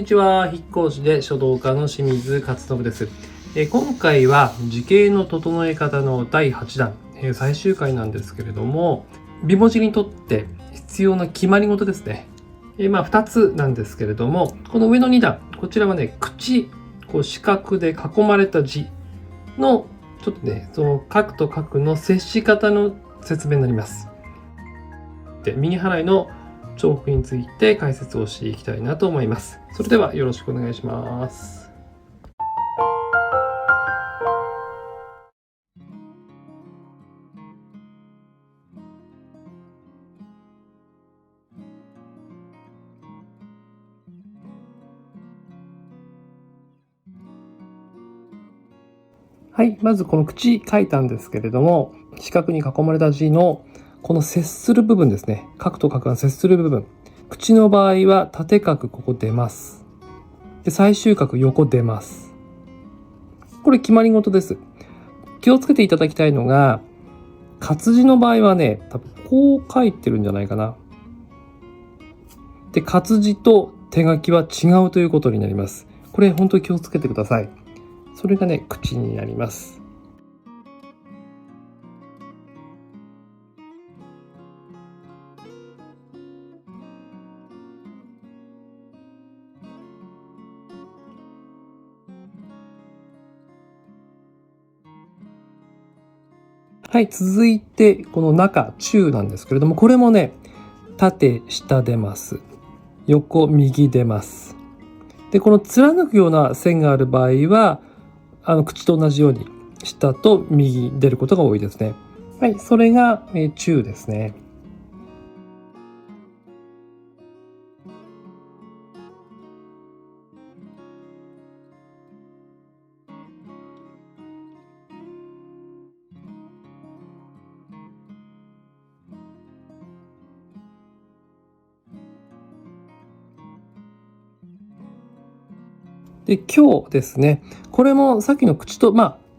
にちは。筆講士で書道家の清水勝信です。今回は字形の整え方の第8弾、最終回なんですけれども、美文字にとって必要な決まり事ですね。2つなんですけれども、この上の2段、こちらはね、口、四角で囲まれた字のちょっとね、その角と角の接し方の説明になります。で、右払いの重複について解説をしていきたいなと思います。それではよろしくお願いします。はい、まずこの口書いたんですけれども、四角に囲まれた字のこの接する部分ですね。角と角が接する部分。口の場合は縦角ここ出ます。で、最終角横出ます。これ決まり事です。気をつけていただきたいのが、活字の場合はね、多分こう書いてるんじゃないかな。で、活字と手書きは違うということになります。これ本当に気をつけてください。それがね、口になります。はい、続いてこの中、中なんですけれども、これもね、縦、下出ます。横、右出ます。で、この貫くような線がある場合は、口と同じように下と右出ることが多いですね。はい、それが中ですね。で、今日ですね、これもさっきの口と、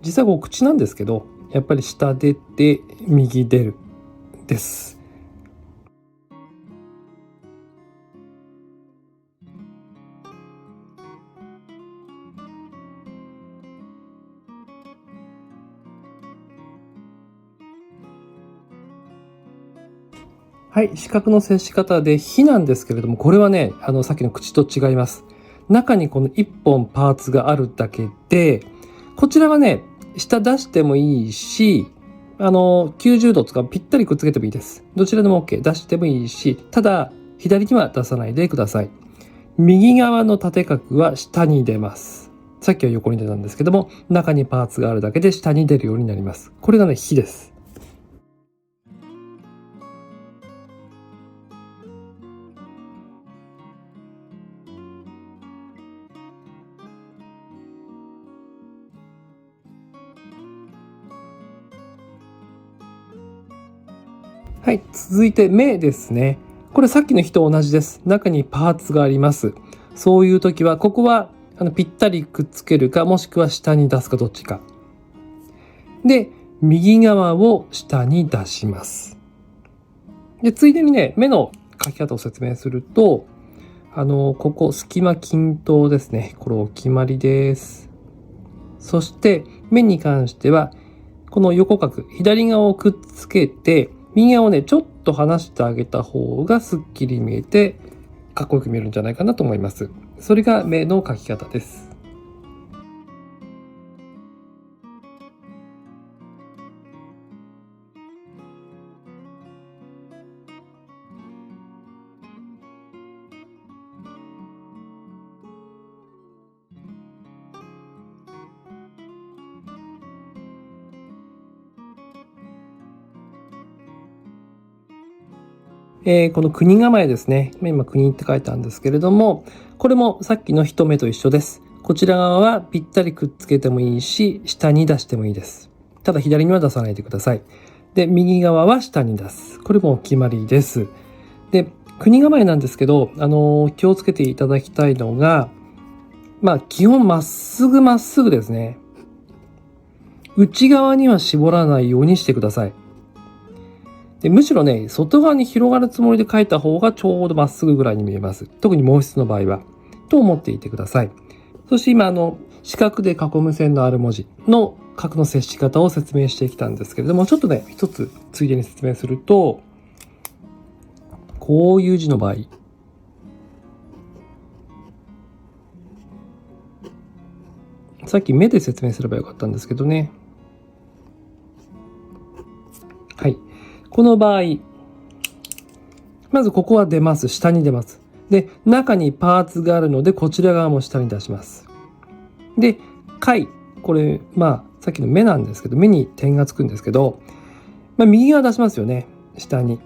実際こう口なんですけど、やっぱり下出て右出るです。はい、四角の接し方で火なんですけれども、これはね、さっきの口と違います。中にこの1本パーツがあるだけで、こちらはね、下出してもいいし、90度とかぴったりくっつけてもいいです。どちらでも OK。出してもいいし、ただ、左には出さないでください。右側の縦角は下に出ます。さっきは横に出たんですけども、中にパーツがあるだけで下に出るようになります。これがね、火です。はい、続いて目ですね。これさっきの火と同じです。中にパーツがあります。そういう時は、ここはぴったりくっつけるか、もしくは下に出すかどっちか。で、右側を下に出します。で、ついでにね、目の描き方を説明すると、ここ、隙間均等ですね。これお決まりです。そして、目に関しては、この横角、左側をくっつけて、右側をね、ちょっと離してあげた方がすっきり見えて、かっこよく見えるんじゃないかなと思います。それが目の描き方です。この国構えですね。今国って書いたんですけれども、これもさっきの一目と一緒です。こちら側はぴったりくっつけてもいいし、下に出してもいいです。ただ左には出さないでください。で、右側は下に出す。これもお決まりです。で、国構えなんですけど、気をつけていただきたいのが、基本まっすぐまっすぐですね。内側には絞らないようにしてください。でむしろね、外側に広がるつもりで書いた方がちょうどまっすぐぐらいに見えます。特に毛筆の場合は。と思っていてください。そして今四角で囲む線のある文字の角の接し方を説明してきたんですけれども、ちょっとね一つついでに説明すると、こういう字の場合、さっき目で説明すればよかったんですけどね。はい。この場合、まずここは出ます。下に出ます。で、中にパーツがあるので、こちら側も下に出します。で、貝。これ、さっきの目なんですけど、目に点がつくんですけど、右側出しますよね。下に。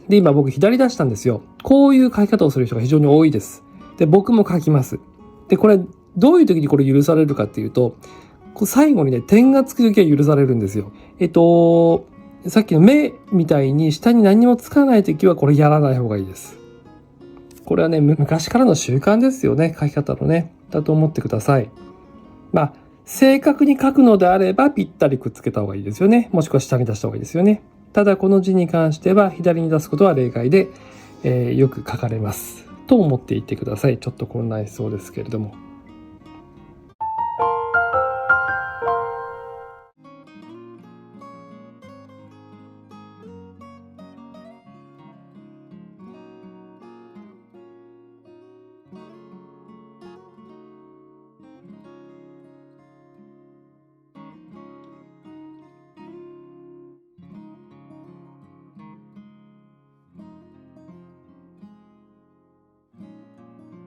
で、今僕左出したんですよ。こういう書き方をする人が非常に多いです。で、僕も書きます。で、これ、どういう時にこれ許されるかっていうと、最後にね、点がつく時は許されるんですよ。さっきの目みたいに下に何もつかない時はこれやらない方がいいです。これはね、昔からの習慣ですよね。書き方のね。だと思ってください。正確に書くのであればぴったりくっつけた方がいいですよね。もしくは下に出した方がいいですよね。ただこの字に関しては左に出すことは例外で、よく書かれますと思っていてください。ちょっと混乱しそうですけれども。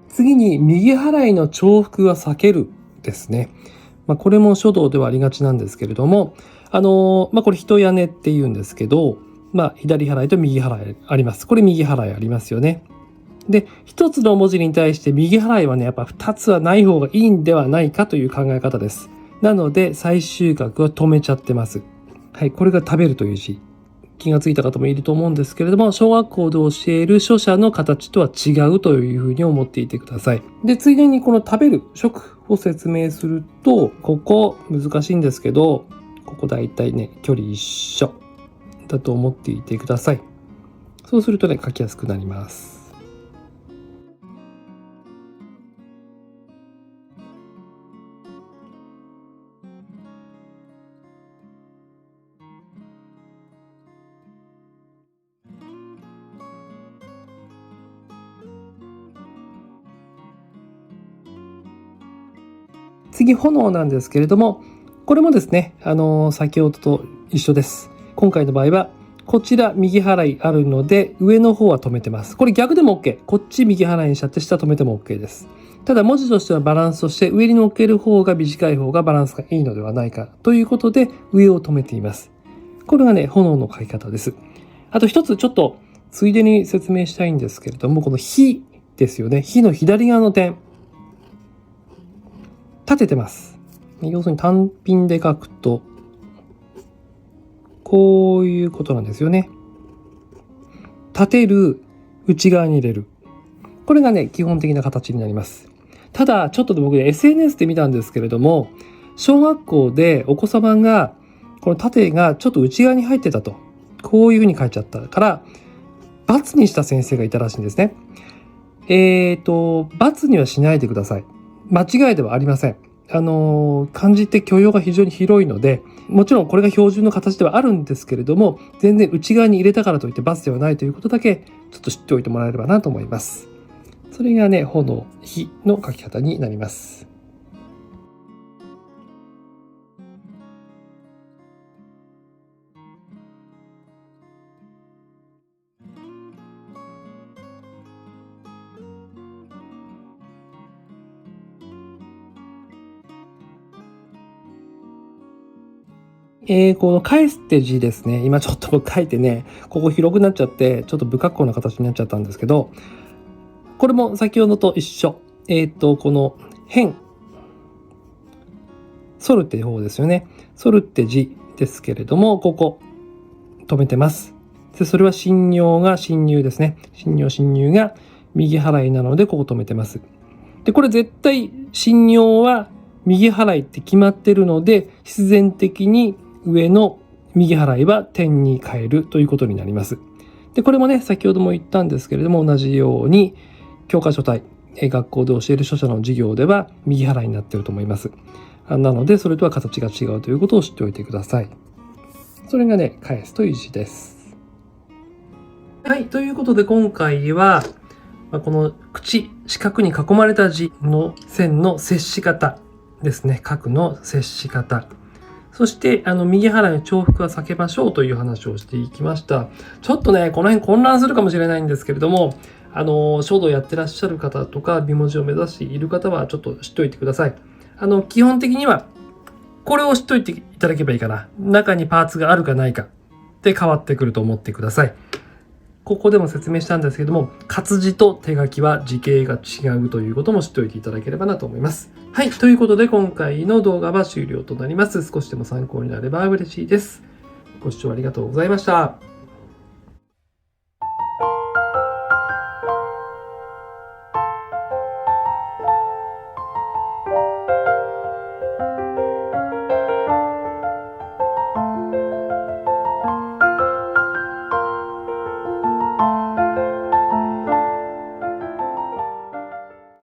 次に右払いの重複は避けるですね。これも書道ではありがちなんですけれども、これ一屋根って言うんですけど、左払いと右払いあります。これ右払いありますよね。で、一つの文字に対して右払いはね、やっぱ二つはない方がいいんではないかという考え方です。なので、最終角は止めちゃってます。はい、これが食べるという字。気がついた方もいると思うんですけれども、小学校で教える書写の形とは違うというふうに思っていてください。で、ついでにこの食べる、食を説明すると、ここ難しいんですけど、ここだいたいね、距離一緒だと思っていてください。そうするとね、書きやすくなります。次、炎なんですけれども、これもですね、先ほどと一緒です。今回の場合は、こちら右払いあるので、上の方は止めてます。これ逆でも OK。こっち右払いにしちゃって下止めても OK です。ただ文字としてはバランスとして、上に乗っける方が短い方がバランスがいいのではないかということで、上を止めています。これがね、炎の書き方です。あと一つちょっと、ついでに説明したいんですけれども、この火ですよね。火の左側の点。立ててます。要するに単品で書くと、こういうことなんですよね。立てる、内側に入れる。これがね、基本的な形になります。ただ、ちょっと僕ね、SNS で見たんですけれども、小学校でお子様が、この縦がちょっと内側に入ってたと。こういうふうに書いちゃったから、×にした先生がいたらしいんですね。×にはしないでください。間違いではありません。漢字って許容が非常に広いので、もちろんこれが標準の形ではあるんですけれども、全然内側に入れたからといって×ではないということだけちょっと知っておいてもらえればなと思います。それがね、炎、火の書き方になります。この返すって字ですね。今ちょっと僕書いてね、ここ広くなっちゃって、ちょっと不格好な形になっちゃったんですけど、これも先ほどと一緒。この辺、反るって方ですよね。反るって字ですけれども、ここ、止めてます。で、それは侵入が侵入ですね。侵入が右払いなので、ここ止めてます。で、これ絶対侵入は右払いって決まってるので、必然的に上の右払いは点に変えるということになります。で、これもね、先ほども言ったんですけれども、同じように教科書体、学校で教える書写の授業では右払いになっていると思います。なのでそれとは形が違うということを知っておいてください。それがね、返すという字です。はい、ということで今回はこの口、四角に囲まれた字の線の接し方ですね。角の接し方。そして右払いの重複は避けましょうという話をしていきました。ちょっとね、この辺混乱するかもしれないんですけれども、書道やってらっしゃる方とか、美文字を目指している方はちょっと知っておいてください。基本的には、これを知っておいていただけばいいかな。中にパーツがあるかないかで変わってくると思ってください。ここでも説明したんですけども、活字と手書きは字形が違うということも知っておいていただければなと思います。はい。ということで今回の動画は終了となります。少しでも参考になれば嬉しいです。ご視聴ありがとうございました。